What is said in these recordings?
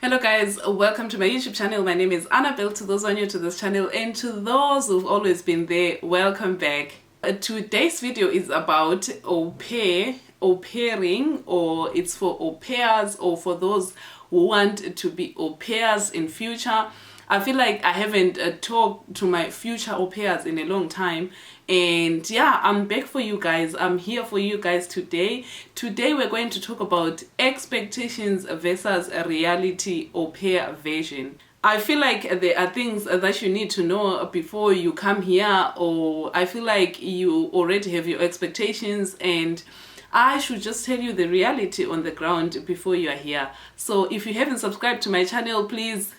Hello guys, welcome to my YouTube channel. My name is Annabelle. To those who are new to this channel and to those who've always been there, welcome back. Today's video is about au pairing, or it's for au pairs or for those who want to be au pairs in future. I feel like I haven't talked to my future au pairs in a long time, and yeah, I'm back for you guys. I'm here for you guys today. Today we're going to talk about expectations versus a reality au pair version. I feel like there are things that you need to know before you come here, or I feel like you already have your expectations and I should just tell you the reality on the ground before you are here. So if you haven't subscribed to my channel, please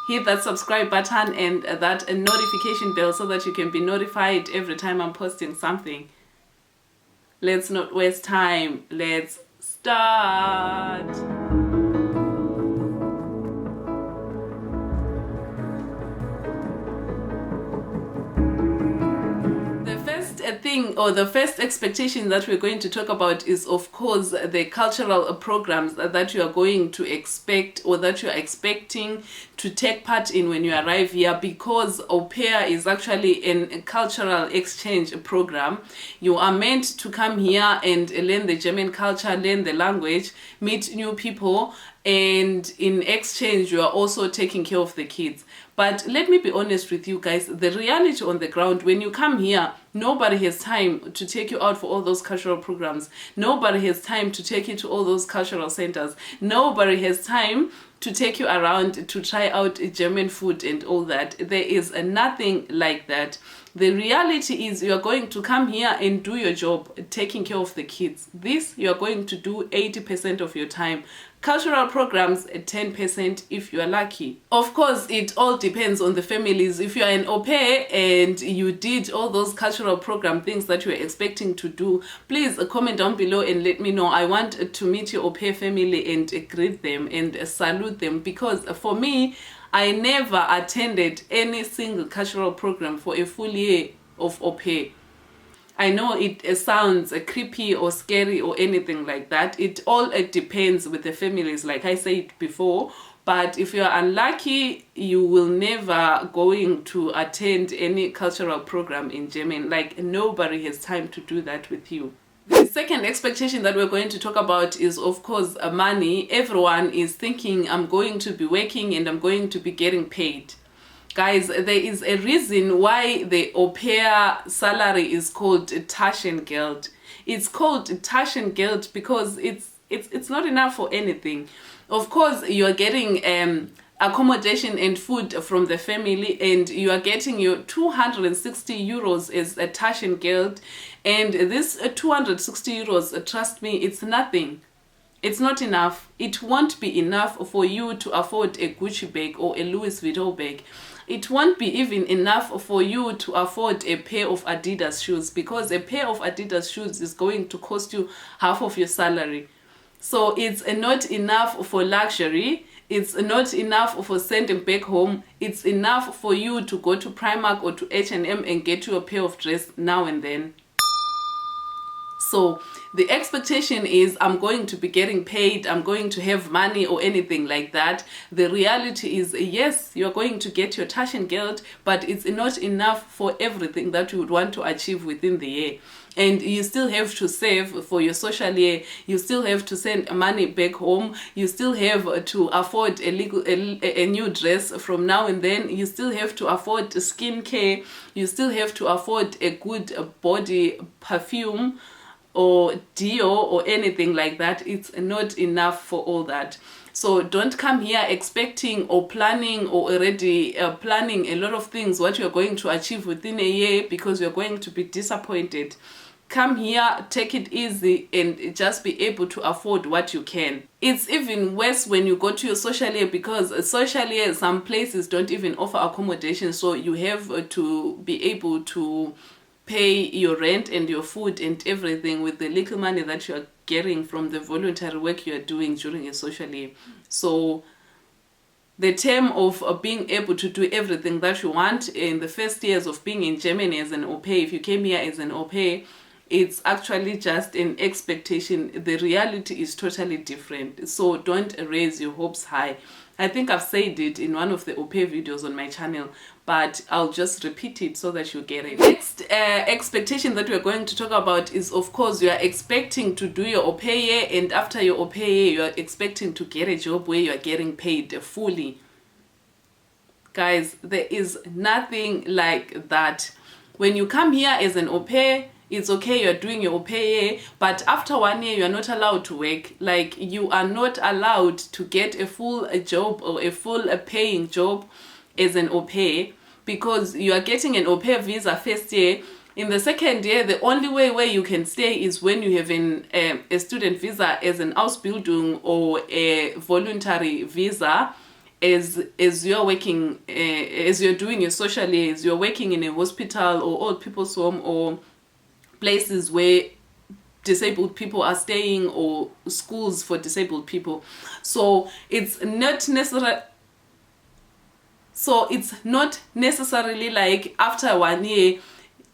hit that subscribe button and that notification bell so that you can be notified every time I'm posting something. Let's not waste time. Let's start. The first expectation that we're going to talk about is, of course, the cultural programs that you are going to expect, or that you are expecting to take part in when you arrive here, because au pair is actually a cultural exchange program. You are meant to come here and learn the German culture, learn the language, meet new people, and in exchange you are also taking care of the kids. But let me be honest with you guys, the reality on the ground, when you come here, nobody has time to take you out for all those cultural programs. Nobody has time to take you to all those cultural centers. Nobody has time to take you around to try out German food and all that. There is nothing like that. The reality is you are going to come here and do your job, taking care of the kids. This you are going to do 80% of your time. Cultural programs 10% if you are lucky. Of course, it all depends on the families. If you are an au pair and you did all those cultural program things that you were expecting to do, please comment down below and let me know. I want to meet your au pair family and greet them and salute them, because for me, I never attended any single cultural program for a full year of au pair. I know it sounds creepy or scary or anything like that. It all depends with the families, like I said before. But if you are unlucky, you will never going to attend any cultural program in Germany. Like, nobody has time to do that with you. The second expectation that we're going to talk about is, of course, money. Everyone is thinking, I'm going to be working and I'm going to be getting paid. Guys, there is a reason why the au pair salary is called Taschengeld. It's called Taschengeld because it's not enough for anything. Of course, you are getting accommodation and food from the family, and you are getting your 260 euros as a Taschengeld, and this 260 euros, trust me, it's nothing. It's not enough. It won't be enough for you to afford a Gucci bag or a Louis Vuitton bag. It won't be even enough for you to afford a pair of Adidas shoes, because a pair of Adidas shoes is going to cost you half of your salary. So it's not enough for luxury. It's not enough for sending back home. It's enough for you to go to Primark or to H&M and get you a pair of dress now and then. So the expectation is, I'm going to be getting paid, I'm going to have money or anything like that. The reality is, yes, you're going to get your Taschengeld, but it's not enough for everything that you would want to achieve within the year. And you still have to save for your social year. You still have to send money back home. You still have to afford a new dress from now and then. You still have to afford skincare. You still have to afford a good body perfume or deo or anything like that. It's not enough for all that. So don't come here expecting or planning or already planning a lot of things what you're going to achieve within a year, because you're going to be disappointed. Come here, take it easy, and just be able to afford what you can. It's even worse when you go to your social year, because social year, some places don't even offer accommodation, so you have to be able to pay your rent and your food and everything with the little money that you are getting from the voluntary work you are doing during a social year. So the term of being able to do everything that you want in the first years of being in Germany as an au pair, if you came here as an au pair, It's actually just an expectation. The reality is totally different. So don't raise your hopes high. I think I've said it in one of the au pair videos on my channel, but I'll just repeat it so that you get it. Next expectation that we're going to talk about is, of course, you are expecting to do your au pair year, and after your au pair year, you are expecting to get a job where you are getting paid fully. Guys, there is nothing like that. When you come here as an au pair, it's okay, you're doing your au pair year, but after 1 year, you're not allowed to work. Like, you are not allowed to get a full job or a full paying job as an au pair, because you are getting an au pair visa first year. In the second year, the only way where you can stay is when you have a student visa as an Ausbildung or a voluntary visa, as you're working, as you're doing your social year, as you're working in a hospital or old people's home or places where disabled people are staying, or schools for disabled people. So it's not necessarily like after 1 year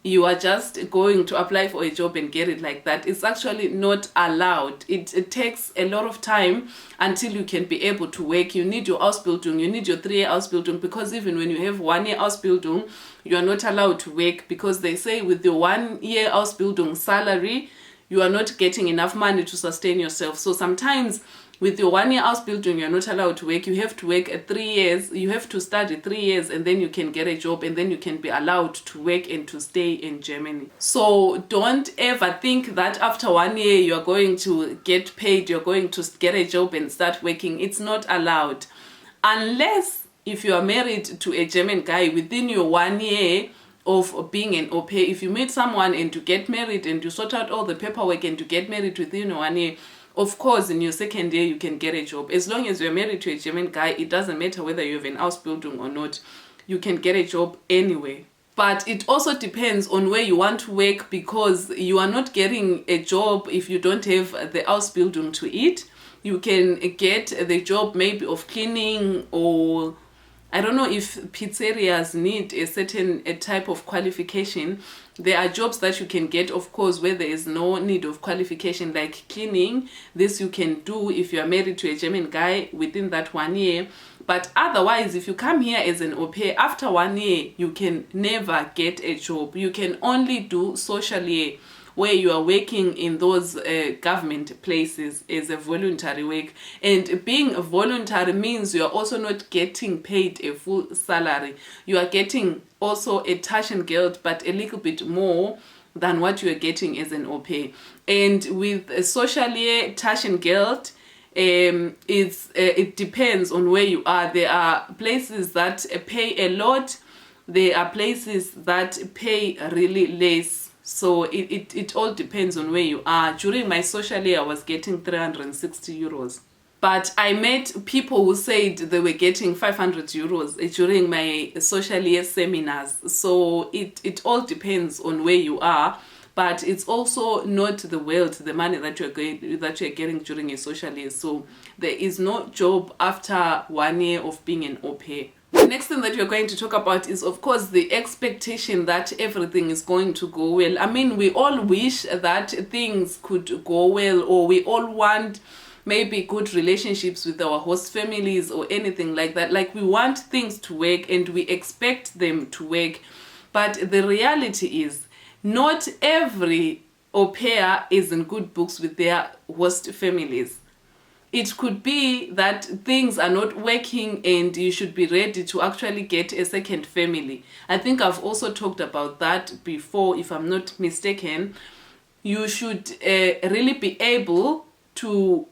you are just going to apply for a job and get it like that. It's actually not allowed. It takes a lot of time until you can be able to work. You need your Ausbildung, you need your 3-year Ausbildung, because even when you have 1 year Ausbildung, you are not allowed to work, because they say with your 1 year Ausbildung salary, you are not getting enough money to sustain yourself. So sometimes with your 1 year Ausbildung, you're not allowed to work. You have to work at 3 years. You have to study 3 years, and then you can get a job, and then you can be allowed to work and to stay in Germany. So don't ever think that after 1 year you're going to get paid, you're going to get a job and start working. It's not allowed. Unless if you are married to a German guy within your 1 year of being an au pair, if you meet someone and you get married and you sort out all the paperwork and you get married within 1 year, of course, in your second year, you can get a job. As long as you're married to a German guy, it doesn't matter whether you have an Ausbildung or not. You can get a job anyway. But it also depends on where you want to work, because you are not getting a job if you don't have the Ausbildung to it. You can get the job maybe of cleaning, or I don't know if pizzerias need a certain type of qualification. There are jobs that you can get, of course, where there is no need of qualification, like cleaning. This you can do if you are married to a German guy within that 1 year. But otherwise, if you come here as an au pair, after 1 year, you can never get a job. You can only do social year, where you are working in those government places as a voluntary work. And being a voluntary means you are also not getting paid a full salary. You are getting also a Taschengeld, but a little bit more than what you are getting as an au pair. And with a social year Taschengeld, it depends on where you are. There are places that pay a lot. There are places that pay really less. So it all depends on where you are. During my social year, I was getting 360 euros. But I met people who said they were getting 500 euros during my social year seminars. So it all depends on where you are. But it's also not the wealth, the money that you're getting during a social year. So there is no job after 1 year of being an au pair. The next thing that we're going to talk about is, of course, the expectation that everything is going to go well. I mean, we all wish that things could go well, or we all want maybe good relationships with our host families or anything like that. Like, we want things to work and we expect them to work. But the reality is, not every au pair is in good books with their host families. It could be that things are not working and you should be ready to actually get a second family. I think I've also talked about that before, if I'm not mistaken. You should really be able to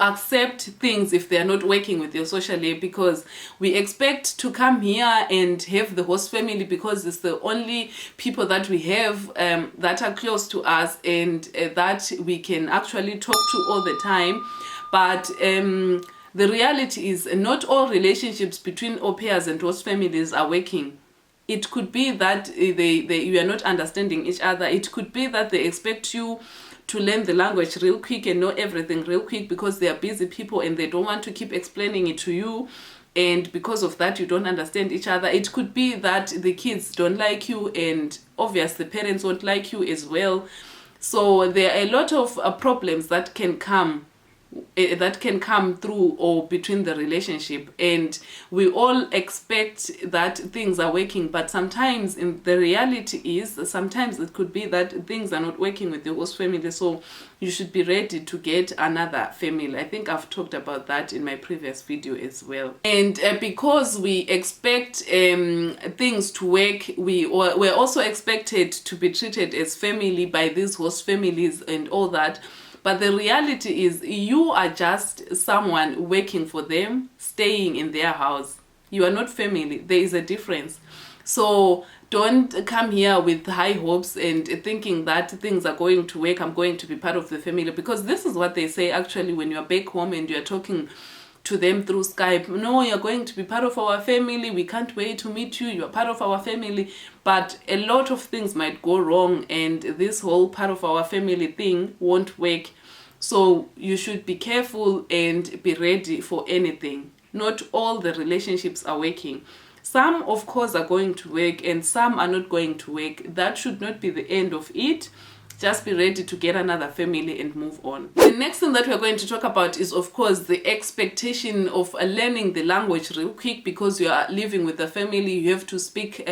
accept things if they are not working with your social year, because we expect to come here and have the host family because it's the only people that we have that are close to us and that we can actually talk to all the time. But the reality is, not all relationships between au pairs and host families are working. It could be that you are not understanding each other. It could be that they expect you to learn the language real quick and know everything real quick because they are busy people and they don't want to keep explaining it to you. and because of that you don't understand each other. It could be that the kids don't like you, and obviously the parents won't like you as well. So there are a lot of problems that can come through or between the relationship, and we all expect that things are working, but sometimes in the reality is sometimes it could be that things are not working with the host family, so you should be ready to get another family. I think I've talked about that in my previous video as well. And because we expect things to work, we're also expected to be treated as family by these host families and all that. But the reality is you are just someone working for them, staying in their house. You are not family. There is a difference. So don't come here with high hopes and thinking that things are going to work. I'm going to be part of the family, because this is what they say actually when you're back home and you're talking to them through Skype. No, you're going to be part of our family. We can't wait to meet you. You're part of our family. But a lot of things might go wrong, and this whole part of our family thing won't work. So you should be careful and be ready for anything. Not all the relationships are working. Some, of course, are going to work and some are not going to work. That should not be the end of it. Just be ready to get another family and move on. The next thing that we're going to talk about is, of course, the expectation of learning the language real quick, because you are living with a family. You have to speak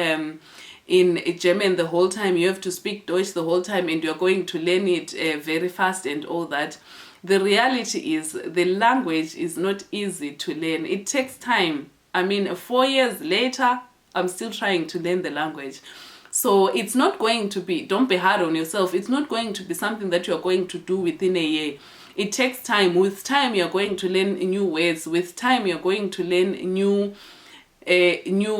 in German the whole time. You have to speak Deutsch the whole time, and you're going to learn it very fast and all that. The reality is the language is not easy to learn. It takes time. I mean, 4 years later, I'm still trying to learn the language. So it's not going to be, don't be hard on yourself. It's not going to be something that you're going to do within a year. It takes time. With time, you're going to learn new words. With time, you're going to learn new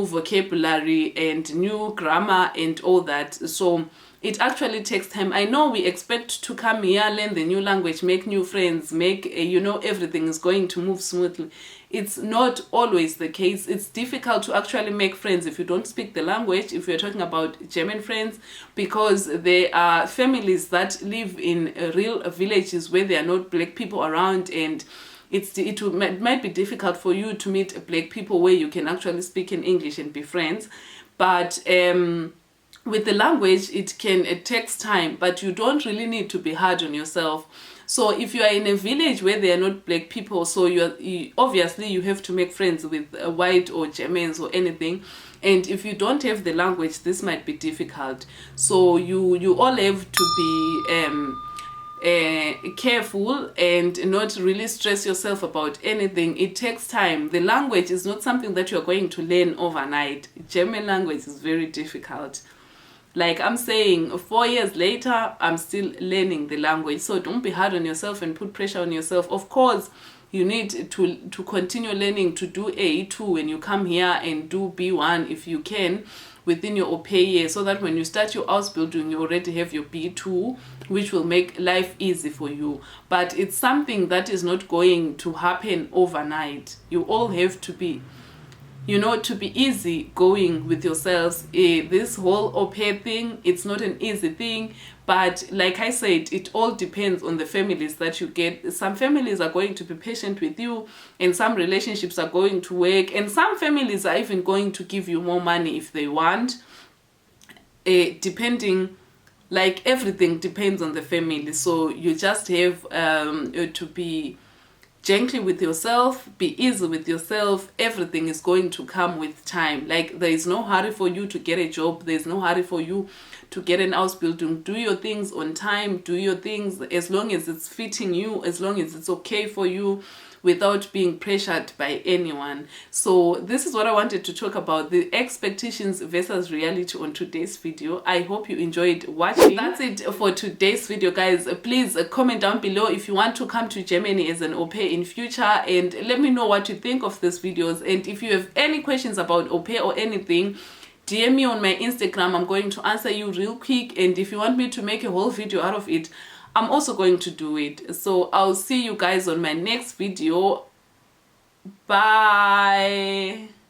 vocabulary and new grammar and all that. So it actually takes time. I know we expect to come here, learn the new language, make new friends, make, everything is going to move smoothly. It's not always the case. It's difficult to actually make friends if you don't speak the language, if you're talking about German friends, because there are families that live in real villages where there are not black people around, and it might be difficult for you to meet black people where you can actually speak in English and be friends. But with the language, it takes time, but you don't really need to be hard on yourself. So if you are in a village where there are not black people, so obviously you have to make friends with white or Germans or anything. And if you don't have the language, this might be difficult. So you all have to be careful and not really stress yourself about anything. It takes time. The language is not something that you're going to learn overnight. German language is very difficult. Like I'm saying, 4 years later, I'm still learning the language. So don't be hard on yourself and put pressure on yourself. Of course, you need to continue learning to do A2 when you come here, and do B1 if you can within your Aupair year, so that when you start your Ausbildung, you already have your B2, which will make life easy for you. But it's something that is not going to happen overnight. You all have to be, to be easy going with yourselves. This whole Aupair thing, it's not an easy thing, but like I said, it all depends on the families that you get. Some families are going to be patient with you, and some relationships are going to work, and some families are even going to give you more money if they want, depending, like everything depends on the family. So you just have to be gently with yourself, be easy with yourself. Everything is going to come with time. Like there is no hurry for you to get a job. There's no hurry for you to get an Ausbildung. Do your things on time. Do your things as long as it's fitting you, as long as it's okay for you, without being pressured by anyone. So this is what I wanted to talk about, the expectations versus reality on today's video. I hope you enjoyed watching. That's it for today's video, guys. Please comment down below if you want to come to Germany as an au pair in future, and let me know what you think of these videos. And if you have any questions about au pair or anything, DM me on my Instagram. I'm going to answer you real quick, and if you want me to make a whole video out of it, I'm also going to do it. So I'll see you guys on my next video. Bye.